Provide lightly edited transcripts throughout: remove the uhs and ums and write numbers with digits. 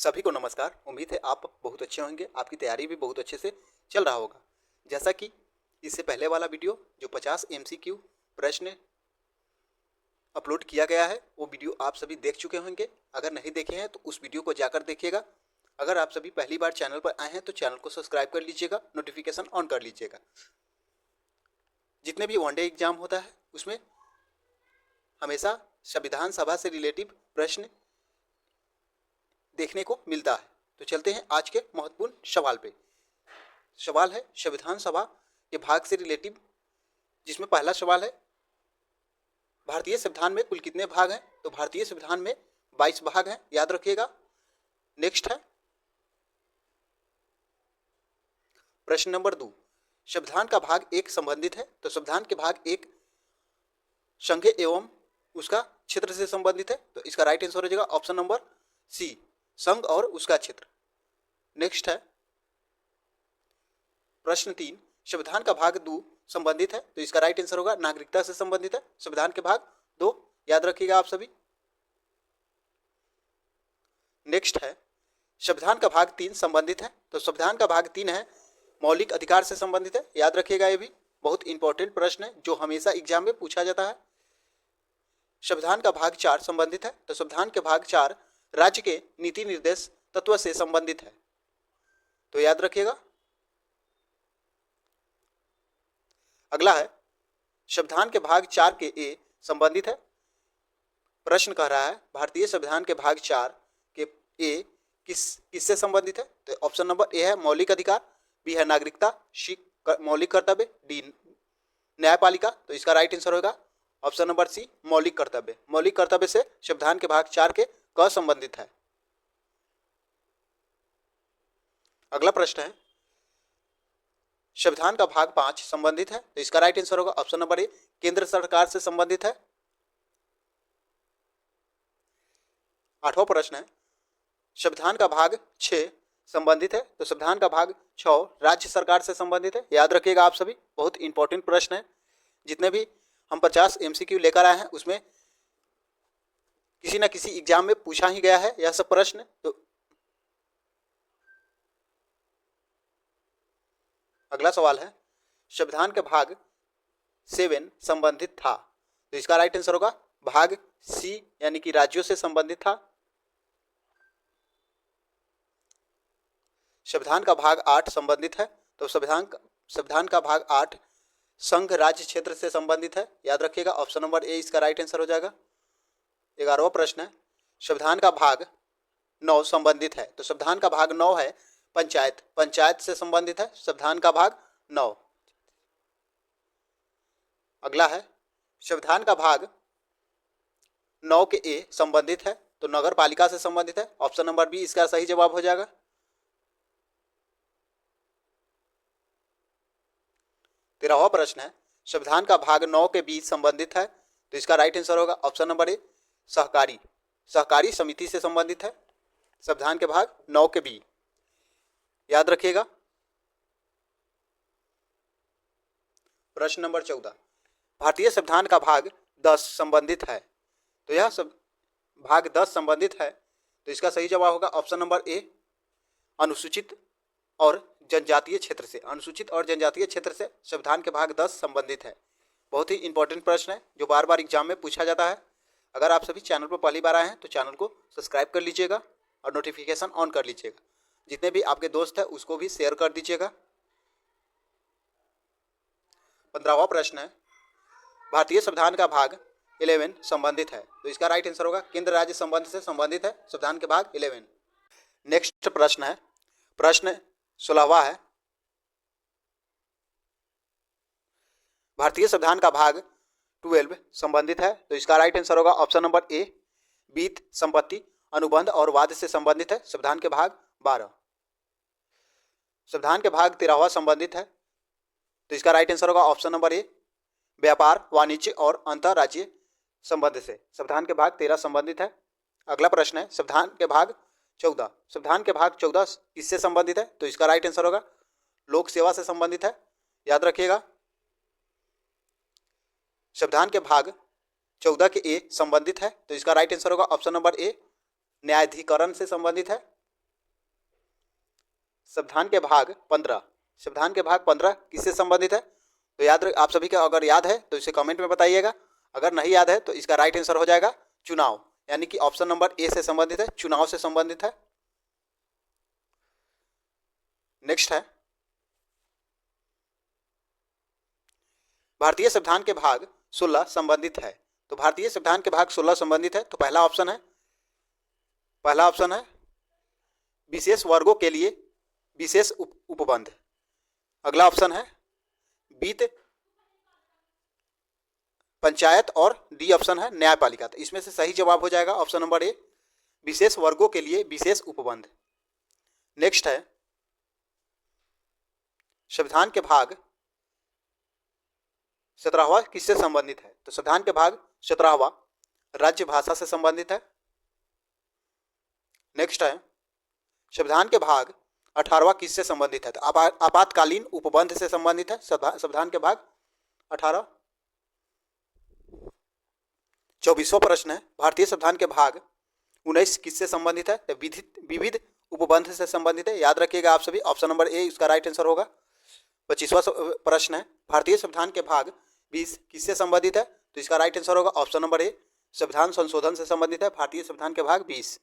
सभी को नमस्कार। उम्मीद है आप बहुत अच्छे होंगे, आपकी तैयारी भी बहुत अच्छे से चल रहा होगा। जैसा कि इससे पहले वाला वीडियो जो 50 MCQ प्रश्न अपलोड किया गया है वो वीडियो आप सभी देख चुके होंगे। अगर नहीं देखे हैं तो उस वीडियो को जाकर देखिएगा। अगर आप सभी पहली बार चैनल पर आए हैं तो चैनल को सब्सक्राइब कर लीजिएगा, नोटिफिकेशन ऑन कर लीजिएगा। जितने भी वनडे एग्जाम होता है उसमें हमेशा संविधान सभा से रिलेटिव प्रश्न देखने को मिलता है। तो चलते हैं आज के महत्वपूर्ण सवाल पे। सवाल है संविधान सभा के भाग से रिलेटिव, जिसमें पहला सवाल है भारतीय संविधान में कुल कितने भाग हैं। तो भारतीय संविधान में 22 भाग हैं, याद रखिएगा। नेक्स्ट है प्रश्न नंबर 2, संविधान का भाग 1 संबंधित है। तो संविधान के भाग 1 संघ एवं उसका क्षेत्र से संबंधित है। तो इसका राइट आंसर हो जाएगा ऑप्शन नंबर सी, संघ और उसका क्षेत्र। नेक्स्ट है प्रश्न 3, संविधान का भाग 2 संबंधित है। तो इसका राइट आंसर होगा नागरिकता से संबंधित है। संविधान के भाग 2 याद रखिएगा आप सभी। नेक्स्ट है संविधान का भाग 3 संबंधित है। तो संविधान का भाग 3 है मौलिक अधिकार से संबंधित है, याद रखिएगा। ये भी बहुत इंपॉर्टेंट प्रश्न है जो हमेशा एग्जाम में पूछा जाता है। संविधान का भाग 4 संबंधित है। तो संविधान के भाग 4 राज्य के नीति निर्देश तत्व से संबंधित है, तो याद रखिएगा। अगला है संविधान के भाग 4 के ए संबंधित है। प्रश्न कह रहा है भारतीय संविधान के भाग 4 के ए किससे संबंधित है। तो ऑप्शन नंबर ए है मौलिक अधिकार, बी है नागरिकता, सी मौलिक कर्तव्य, डी न्यायपालिका। तो इसका राइट आंसर होगा ऑप्शन नंबर सी, मौलिक कर्तव्य। मौलिक कर्तव्य से संविधान के भाग 4 के क संबंधित है। अगला प्रश्न है संविधान का भाग 5 संबंधित है। तो इसका राइट आंसर होगा ऑप्शन नंबर ए, केंद्र सरकार से संबंधित है। 8वां प्रश्न है संविधान का भाग 6 संबंधित है। तो संविधान का भाग 6 राज्य सरकार से संबंधित है, याद रखिएगा आप सभी। बहुत इंपॉर्टेंट प्रश्न है। जितने भी हम 50 MCQ लेकर आए हैं उसमें किसी न किसी एग्जाम में पूछा ही गया है यह सब प्रश्न। तो अगला सवाल है संविधान के भाग 7 संबंधित था। तो इसका राइट आंसर होगा भाग सी, यानी कि राज्यों से संबंधित था। संविधान का भाग 8 संबंधित है। तो संविधान का भाग 8 संघ राज्य क्षेत्र से संबंधित है, याद रखिएगा। ऑप्शन नंबर ए इसका राइट आंसर हो जाएगा। 11वां प्रश्न है संविधान का भाग 9 संबंधित है। तो संविधान का भाग 9 है पंचायत से संबंधित है संविधान का भाग 9। अगला है संविधान का भाग 9 के ए संबंधित है। तो नगर पालिका से संबंधित है। ऑप्शन नंबर बी इसका सही जवाब हो जाएगा। 13वां प्रश्न है संविधान का भाग 9 के बी संबंधित है। तो इसका राइट आंसर होगा ऑप्शन नंबर ए, सहकारी समिति से संबंधित है संविधान के भाग 9 के बी, याद रखिएगा। प्रश्न नंबर 14 भारतीय संविधान का भाग 10 संबंधित है। तो यह सब भाग 10 संबंधित है। तो इसका सही जवाब होगा ऑप्शन नंबर ए, अनुसूचित और जनजातीय क्षेत्र से। अनुसूचित और जनजातीय क्षेत्र से संविधान के भाग 10 संबंधित है। बहुत ही इंपॉर्टेंट प्रश्न है जो बार बार एग्जाम में पूछा जाता है। अगर आप सभी चैनल पर पहली बार आए हैं तो चैनल को सब्सक्राइब कर लीजिएगा और नोटिफिकेशन ऑन कर लीजिएगा। जितने भी आपके दोस्त हैं उसको भी शेयर कर दीजिएगा। 15वां प्रश्न है भारतीय संविधान का भाग 11 संबंधित है। तो इसका राइट आंसर होगा केंद्र राज्य संबंध से संबंधित है संविधान के भाग 11। नेक्स्ट प्रश्न है प्रश्न 16वां है भारतीय संविधान का भाग 12 संबंधित है। तो इसका राइट आंसर होगा ऑप्शन नंबर ए, वित्त, संपत्ति, अनुबंध और वाद से संबंधित है संविधान के भाग 12। संविधान के भाग 13वां संबंधित है। तो इसका राइट आंसर होगा ऑप्शन नंबर ए, व्यापार, वाणिज्य और अंतरराज्यीय संबंध से संविधान के भाग 13 संबंधित है। अगला प्रश्न है संविधान के भाग 14। संविधान के भाग 14 किससे संबंधित है। तो इसका राइट आंसर होगा लोक सेवा से संबंधित है, याद रखिएगा। संविधान के भाग 14 के ए संबंधित है। तो इसका राइट आंसर होगा ऑप्शन नंबर ए, न्यायाधिकरण से संबंधित है संविधान के भाग 15, संविधान के भाग 15 किससे संबंधित है? तो आप सभी का अगर याद है तो इसे कमेंट में बताइएगा, अगर नहीं याद है तो इसका राइट आंसर हो जाएगा चुनाव, यानी कि ऑप्शन नंबर ए से संबंधित है, चुनाव से संबंधित है। नेक्स्ट है भारतीय संविधान के भाग 16 संबंधित है। तो भारतीय संविधान के भाग 16 संबंधित है, तो पहला ऑप्शन है विशेष वर्गों के लिए विशेष उपबंध। अगला ऑप्शन है वित्त, पंचायत, और डी ऑप्शन है न्यायपालिका। तो इसमें से सही जवाब हो जाएगा ऑप्शन नंबर ए, विशेष वर्गों के लिए विशेष उपबंध। नेक्स्ट है संविधान के भाग 17वां किससे संबंधित है? तो संविधान के भाग 17वां राज्य भाषा से संबंधित है। नेक्स्ट है संविधान के भाग 18वां किससे संबंधित है? तो आपातकालीन उपबंध से संबंधित है संविधान के भाग 18। 24वां प्रश्न है भारतीय संविधान के भाग 19 किससे संबंधित है? तो विविध उपबंध से संबंधित है, याद रखिएगा आप सभी, ऑप्शन नंबर ए इसका राइट आंसर होगा। 25वां प्रश्न है भारतीय संविधान के भाग 20 किससे संबंधित है? तो इसका राइट आंसर होगा ऑप्शन नंबर ए, संविधान संशोधन से संबंधित है भारतीय संविधान के भाग 20।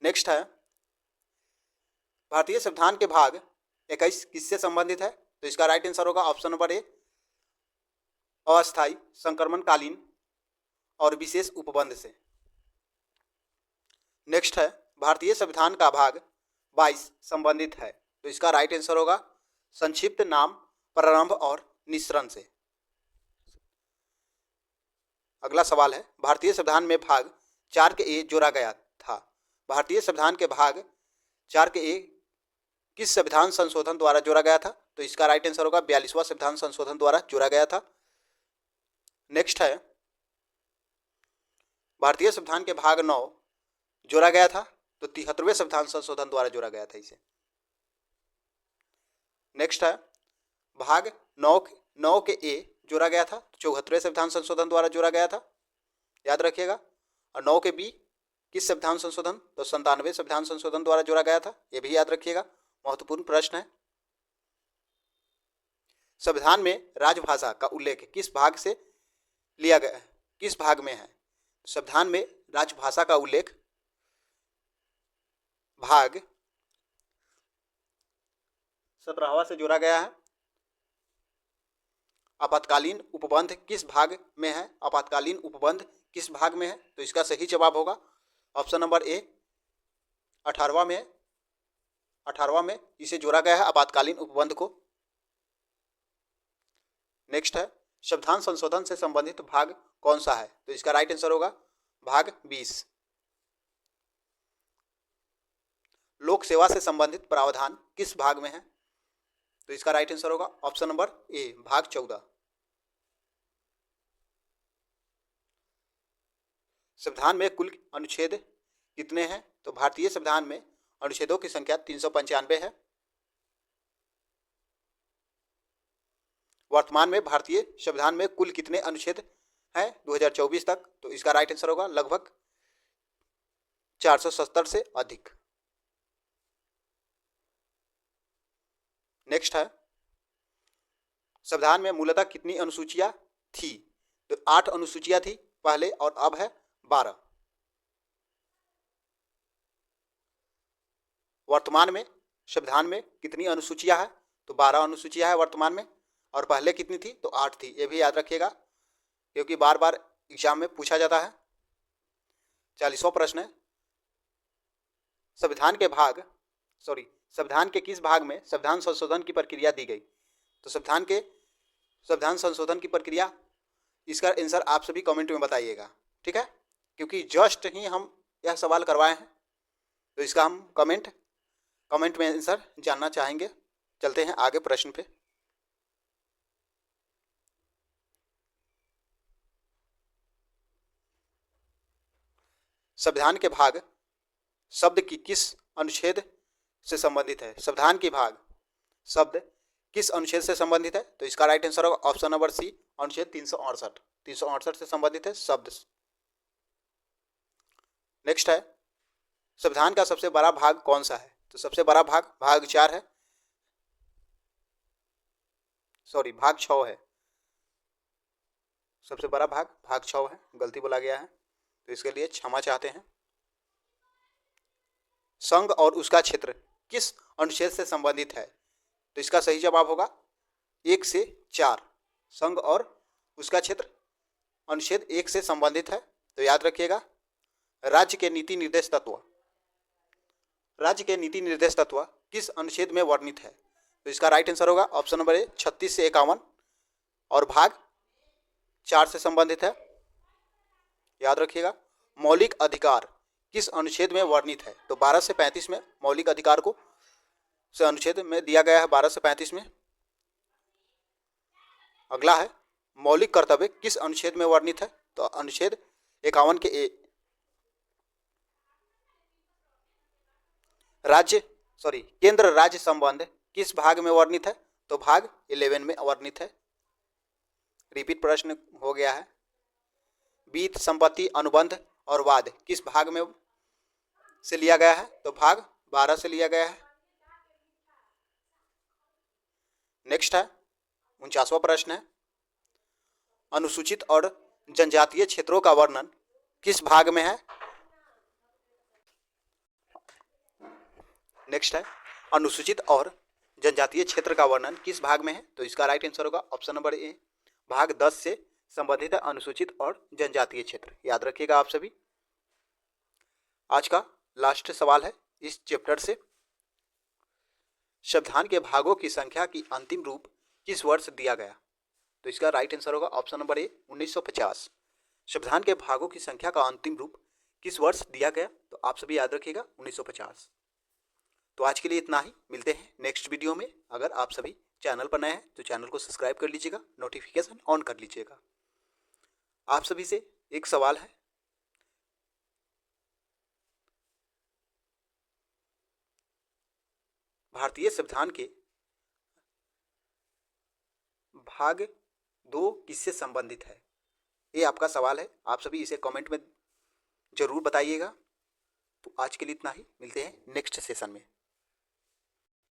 नेक्स्ट है भारतीय संविधान के भाग 21 किससे संबंधित है? तो इसका राइट आंसर होगा ऑप्शन नंबर ए, अस्थायी, संक्रमणकालीन और विशेष उपबंध से। नेक्स्ट है भारतीय संविधान का भाग 22 संबंधित है। तो इसका राइट आंसर होगा संक्षिप्त नाम, प्रारंभ और निःसरण से। अगला सवाल है भारतीय संविधान में भाग 4 के ए जोड़ा गया था। भारतीय संविधान के भाग 4 के ए किस संविधान संशोधन द्वारा जोड़ा गया था? तो इसका राइट आंसर होगा 42वां संविधान संशोधन द्वारा जोड़ा गया था। नेक्स्ट है भारतीय संविधान के भाग 9 जोड़ा गया था, तो 73वें संविधान संशोधन द्वारा जोड़ा गया था इसे। नेक्स्ट है भाग 9 के ए जोड़ा गया था, 74वें संविधान संशोधन द्वारा जोड़ा गया था, याद रखिएगा। और 9 के बी किस संविधान संशोधन? तो 97वें संविधान संशोधन द्वारा जोड़ा गया था, यह भी याद रखिएगा, महत्वपूर्ण प्रश्न है। संविधान में राजभाषा का उल्लेख किस भाग से लिया गया है? किस भाग में है? संविधान में राजभाषा का उल्लेख भाग 17वां से जोड़ा गया है। आपातकालीन उपबंध किस भाग में है? आपातकालीन उपबंध किस भाग में है? तो इसका सही जवाब होगा ऑप्शन नंबर ए, 18वां में इसे जोड़ा गया है आपातकालीन उपबंध को। नेक्स्ट है संविधान संशोधन से संबंधित भाग कौन सा है? तो इसका राइट आंसर होगा भाग 20। लोक सेवा से संबंधित प्रावधान किस भाग में है? तो इसका राइट आंसर होगा ऑप्शन नंबर ए, भाग 14। संविधान में कुल अनुच्छेद कितने हैं? तो भारतीय संविधान में अनुच्छेदों की संख्या 395 है। वर्तमान में भारतीय संविधान में कुल कितने अनुच्छेद हैं 2024 तक? तो इसका राइट आंसर होगा लगभग 470 से अधिक। नेक्स्ट है संविधान में मूलतः कितनी अनुसूचियां थी? तो 8 अनुसूचियां थी पहले, और अब है 12। वर्तमान में संविधान में कितनी अनुसूचियां हैं? तो 12 अनुसूचियां हैं वर्तमान में, और पहले कितनी थी? तो 8 थी। ये भी याद रखिएगा क्योंकि बार बार एग्जाम में पूछा जाता है। 40वां प्रश्न है संविधान के किस भाग में संविधान संशोधन की प्रक्रिया दी गई? तो संविधान संशोधन की प्रक्रिया, इसका आंसर आप सभी कमेंट में बताइएगा, ठीक है, क्योंकि जस्ट ही हम यह सवाल करवाए हैं, तो इसका हम कमेंट में आंसर जानना चाहेंगे। चलते हैं आगे प्रश्न पे। संविधान के भाग शब्द की किस अनुच्छेद से संबंधित है? संविधान की भाग शब्द किस अनुच्छेद से संबंधित है? तो इसका राइट आंसर होगा ऑप्शन नंबर सी, अनुच्छेद 368 से संबंधित है शब्द। नेक्स्ट है संविधान का सबसे बड़ा भाग कौन सा है? तो सबसे बड़ा भाग भाग 4 है, सॉरी भाग 6 है। सबसे बड़ा भाग भाग 6 है, गलती बोला गया है, तो इसके लिए क्षमा चाहते हैं। संघ और उसका क्षेत्र किस अनुच्छेद से संबंधित है? तो इसका सही जवाब होगा 1 से 4। संघ और उसका क्षेत्र अनुच्छेद 1 से संबंधित है। तो याद रखिएगा, राज्य के नीति निर्देश तत्व, राज्य के नीति निर्देश तत्व किस अनुच्छेद में वर्णित है? तो इसका राइट आंसर होगा ऑप्शन नंबर ए 36 से 51 और भाग 4 से संबंधित है। याद रखिएगा, मौलिक अधिकार किस अनुच्छेद में वर्णित है? तो 12 से 35 में मौलिक अधिकार को से अनुच्छेद में दिया गया है, 12 से 35 में। अगला है मौलिक कर्तव्य किस अनुच्छेद में वर्णित है? तो अनुच्छेद 51 के ए। केंद्र राज्य संबंध किस भाग में वर्णित है? तो भाग 11 में वर्णित है। रिपीट प्रश्न हो गया है। बीत, संपत्ति, अनुबंध और वाद किस भाग में से लिया गया है? तो भाग 12 से लिया गया है। नेक्स्ट है 49वां प्रश्न है, अनुसूचित और जनजातीय क्षेत्रों का वर्णन किस भाग में है? नेक्स्ट है अनुसूचित और जनजातीय क्षेत्र का वर्णन किस भाग में है? तो इसका राइट आंसर होगा ऑप्शन नंबर ए, भाग 10 से संबंधित है अनुसूचित और जनजातीय क्षेत्र। याद रखिएगा आप सभी। आज का लास्ट सवाल है इस चैप्टर से, शब्दान के भागों की संख्या की अंतिम रूप किस वर्ष दिया गया? तो इसका राइट आंसर होगा ऑप्शन नंबर ए 1950। शब्दान के भागों की संख्या का अंतिम रूप किस वर्ष दिया गया? तो आप सभी याद रखिएगा 1950। तो आज के लिए इतना ही, मिलते हैं नेक्स्ट वीडियो में। अगर आप सभी चैनल पर नए हैं तो चैनल को सब्सक्राइब कर लीजिएगा, नोटिफिकेशन ऑन कर लीजिएगा। आप सभी से एक सवाल है, भारतीय संविधान के भाग 2 किससे संबंधित है? ये आपका सवाल है, आप सभी इसे कमेंट में जरूर बताइएगा। तो आज के लिए इतना ही, मिलते हैं नेक्स्ट सेशन में।